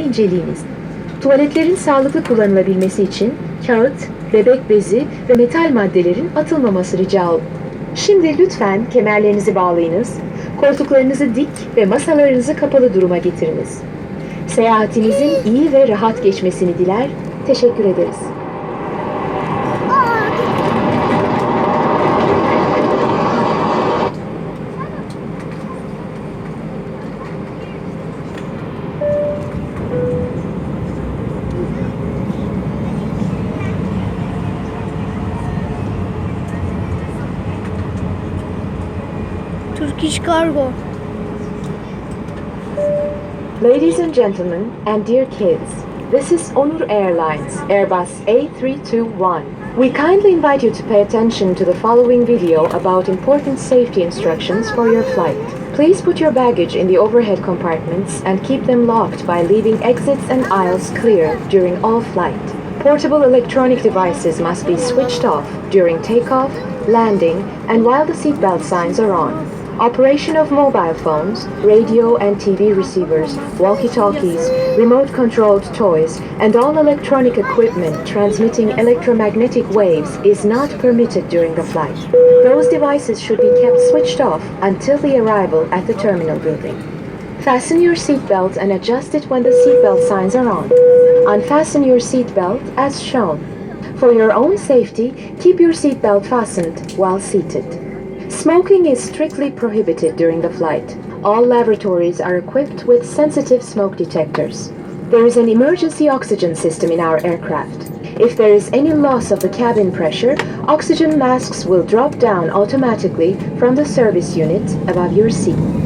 inceleyiniz. Tuvaletlerin sağlıklı kullanılabilmesi için kağıt, bebek bezi ve metal maddelerin atılmaması rica olunur. Şimdi lütfen kemerlerinizi bağlayınız, koltuklarınızı dik ve masalarınızı kapalı duruma getiriniz. Seyahatinizin iyi ve rahat geçmesini diler, teşekkür ederiz. Turkish Cargo. Ladies and gentlemen, and dear kids, this is Onur Airlines, Airbus A321. We kindly invite you to pay attention to the following video about important safety instructions for your flight. Please put your baggage in the overhead compartments and keep them locked by leaving exits and aisles clear during all flight. Portable electronic devices must be switched off during takeoff, landing, and while the seatbelt signs are on. Operation of mobile phones, radio and TV receivers, walkie-talkies, remote-controlled toys, and all electronic equipment transmitting electromagnetic waves is not permitted during the flight. Those devices should be kept switched off until the arrival at the terminal building. Fasten your seatbelt and adjust it when the seatbelt signs are on. Unfasten your seatbelt as shown. For your own safety, keep your seatbelt fastened while seated. Smoking is strictly prohibited during the flight. All lavatories are equipped with sensitive smoke detectors. There is an emergency oxygen system in our aircraft. If there is any loss of the cabin pressure, oxygen masks will drop down automatically from the service unit above your seat.